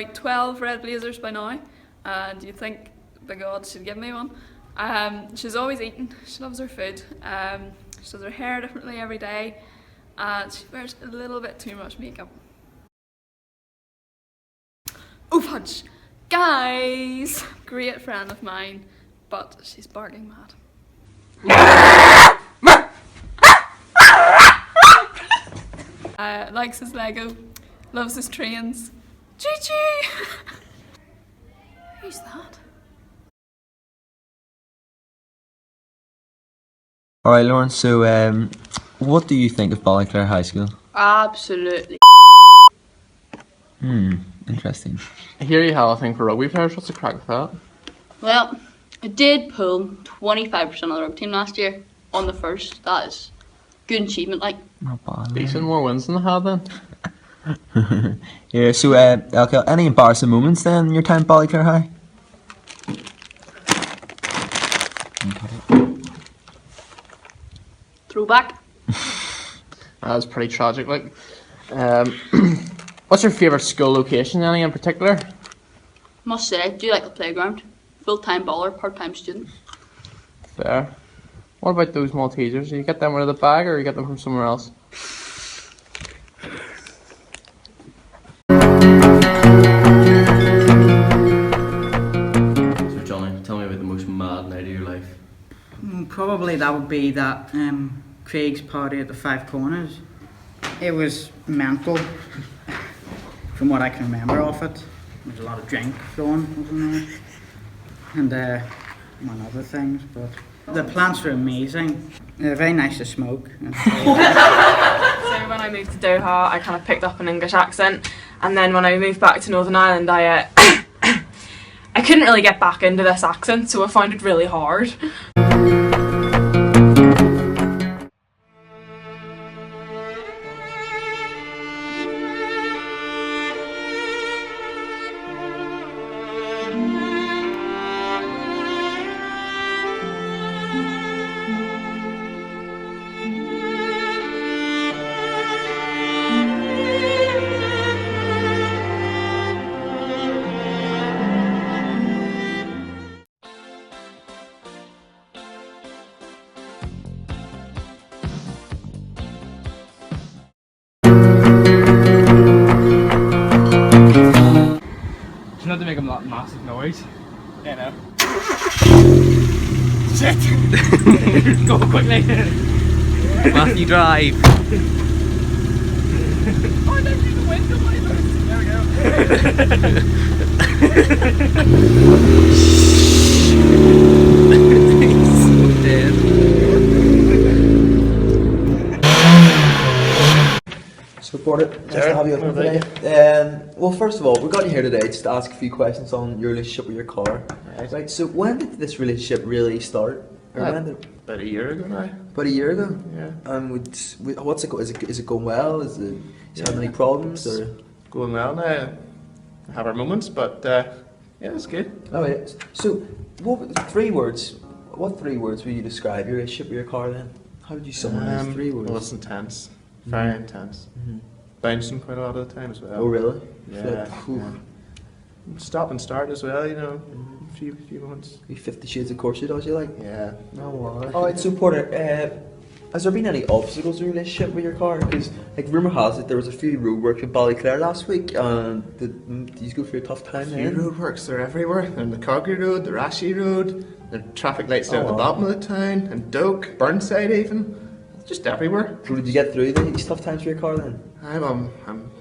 about 12 red blazers by now, and you think the gods should give me one. She's always eating, she loves her food, she does her hair differently every day, and she wears a little bit too much makeup. Oh fudge! Guys! Great friend of mine, but she's barking mad. Likes his Lego, loves his trains. Choo-choo! Who's that? Alright Lauren, so what do you think of Ballyclare High School? Absolutely. Interesting. I hear you have a thing for rugby players. What's the crack with that? Well, I did pull 25% of the rugby team last year on the first. That is good achievement, like. Not bad. Decent, more wins than I had then. Yeah, so okay, any embarrassing moments then in your time at Ballyclare High? Throwback. That was pretty tragic, like. What's your favourite school location, any in particular? Must say, I do like the playground. Full-time baller, part-time student. Fair. What about those Maltesers? Do you get them out of the bag or you get them from somewhere else? So Johnny, tell me about the most mad night of your life. Probably that would be that Craig's party at the Five Corners. It was mental, from what I can remember of it. There was a lot of drink flowing, wasn't there? And among other things, but the plants were amazing. They're very nice to smoke. So when I moved to Doha, I kind of picked up an English accent, and then when I moved back to Northern Ireland, I couldn't really get back into this accent, so I found it really hard. Not to make a massive noise. You know. Shit! Go quickly! Matthew drive! Oh, I didn't do the window wipers! There we go. Dead. Support it. Nice to have you over today. Well, first of all, we got you here today just to ask a few questions on your relationship with your car. Right. So, when did this relationship really start? Or when did About a year ago now. About a year ago. Yeah. What's it? Is it going well? Is you having any problems or? Going well now. I have our moments, but yeah, it's good. Oh yeah. So, what 3 words? What 3 words will you describe your relationship with your car then? How did you summarize 3 words? Well, it's intense. Very intense. Bouncing quite a lot of the time as well. Oh really? Yeah. Stop and start as well, you know. A few moments. 50 Shades of Course, does you like? Yeah. No why. Alright, so Porter, has there been any obstacles in your relationship with your car? Because, like, rumour has it there was a few roadworks in Ballyclare last week, and did you go through a tough time there? A few roadworks, they're everywhere. They're in the Calgary Road, the Rashi Road, the traffic lights down at the bottom of the town, and Doak, Burnside even. Just everywhere. So did you get through these tough times for your car then? I'm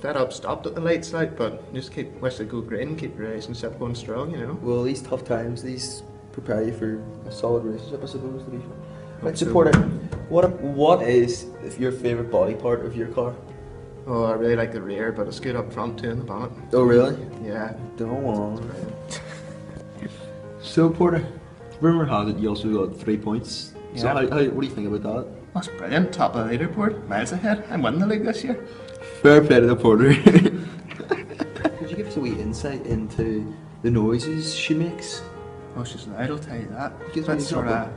fed up, stopped at the lights like, but just wish to go green, keep your relationship going strong, you know. Well, these tough times, these prepare you for a solid relationship, I suppose, to be fair. Right, so. Supporter, what is your favourite body part of your car? Oh, I really like the rear, but it's good up front too in the bonnet. Oh really? Yeah. Don't want. So Porter, rumour has it you also got 3 points. So Yeah. what do you think about that? That's brilliant, top of the leaderboard, miles ahead. I'm winning the league this year. Fair play to the Porter. Could you give us a wee insight into the noises she makes? Oh, she's loud, I'll tell you that. Give us Sort an of.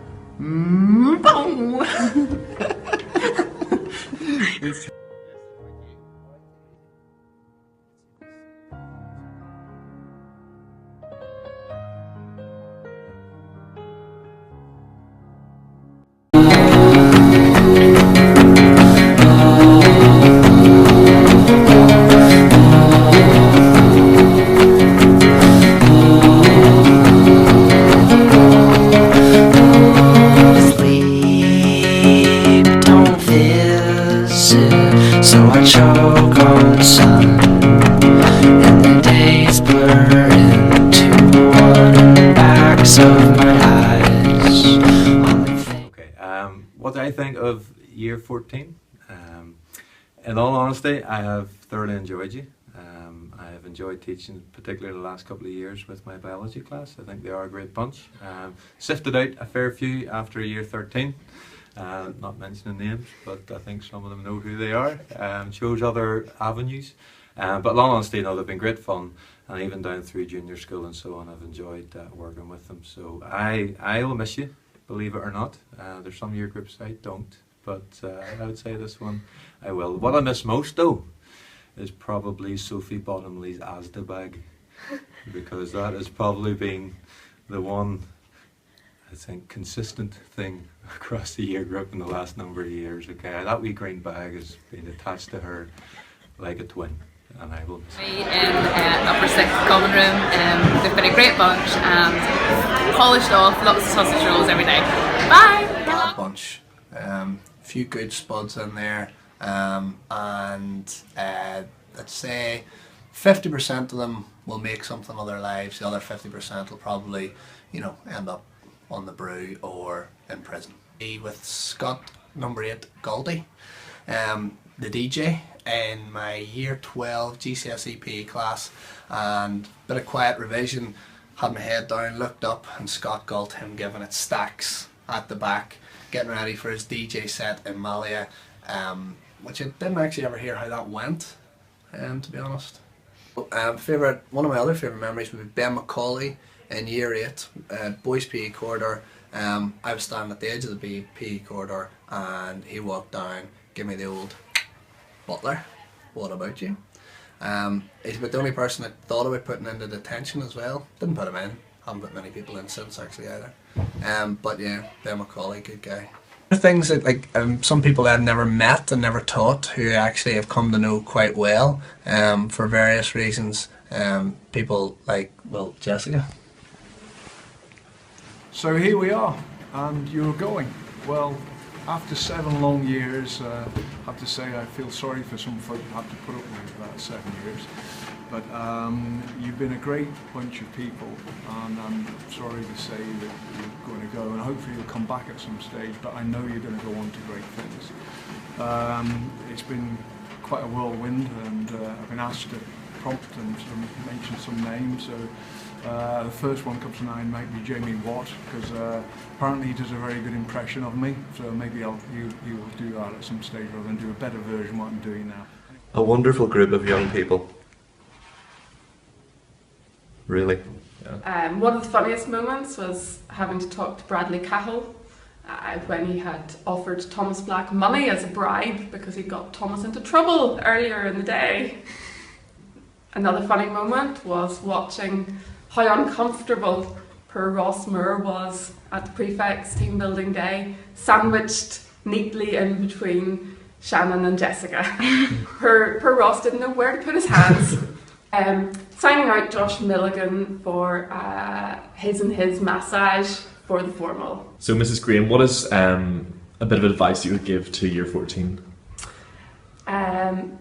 summer eyes. Okay, what do I think of year 14? In all honesty, I have thoroughly enjoyed you. I have enjoyed teaching, particularly the last couple of years with my biology class. I think they are a great bunch. Sifted out a fair few after year 13. Not mentioning names, but I think some of them know who they are. Chose other avenues. But long honesty, no, they've been great fun. And even down through junior school and so on, I've enjoyed working with them. So I will miss you, believe it or not. There's some year groups I don't, but I would say this one I will. What I miss most though is probably Sophie Bottomley's Asda bag, because that has probably been the one, I think, consistent thing across the year group in the last number of years. Okay, that wee green bag has been attached to her like a twin, and I will miss In upper sixth common room, they've been a great bunch and polished off, lots of sausage rolls every day. Bye! Bunch, few good spuds in there, and let's say 50% of them will make something of their lives. The other 50% will probably, end up on the brew or in prison. With Scott, number 8, Goldie, the DJ in my year 12 GCSE PE class, and bit of quiet revision, had my head down, looked up, and Scott Galt, him giving it stacks at the back, getting ready for his DJ set in Malia, which I didn't actually ever hear how that went, to be honest. One of my other favourite memories would be Ben McCauley in year 8, boys PE corridor. I was standing at the edge of the PE corridor and he walked down, gave me the old Butler, what about you? He's about the only person that thought about putting into detention as well. Didn't put him in, haven't put many people in since actually either. But yeah, Ben McCauley, good guy. Things that some people I'd never met and never taught who actually have come to know quite well for various reasons. People like, Jessica. So here we are, and you're going. Well, after 7 long years, I have to say I feel sorry for some folk who have to put up with 7 years. But you've been a great bunch of people, and I'm sorry to say that you're going to go, and hopefully you'll come back at some stage, but I know you're going to go on to great things. It's been quite a whirlwind, and I've been asked to prompt and sort of mention some names. So the first one comes to mind might be Jamie Watt, because apparently he does a very good impression of me, so maybe you will do that at some stage rather than do a better version of what I'm doing now. A wonderful group of young people. Really. Yeah. One of the funniest moments was having to talk to Bradley Cahill when he had offered Thomas Black money as a bribe because he got Thomas into trouble earlier in the day. Another funny moment was watching how uncomfortable poor Ross Moore was at the prefect's team building day, sandwiched neatly in between Shannon and Jessica. Poor Ross didn't know where to put his hands. Signing out Josh Milligan for his and his massage for the formal. So Mrs. Graham, what is a bit of advice you would give to year 14?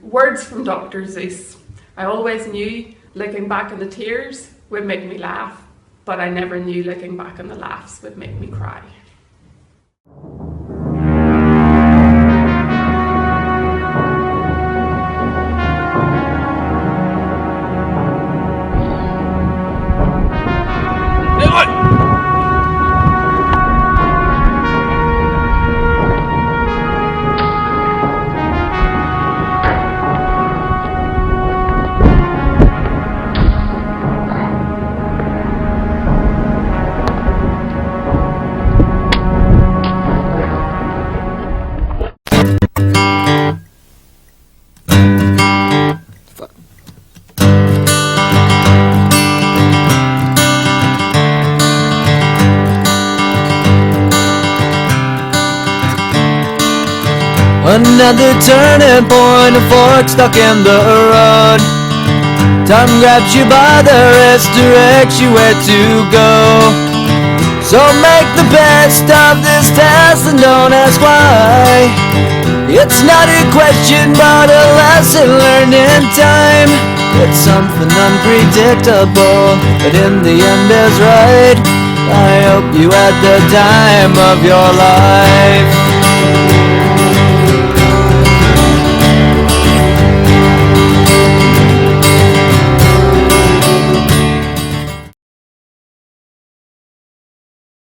Words from Dr. Zeus. I always knew looking back on the tears would make me laugh, but I never knew looking back on the laughs would make me cry. Another turning point, a fork stuck in the road. Time grabs you by the wrist, directs you where to go. So make the best of this test and don't ask why. It's not a question but a lesson learned in time. It's something unpredictable, but in the end is right. I hope you had the time of your life.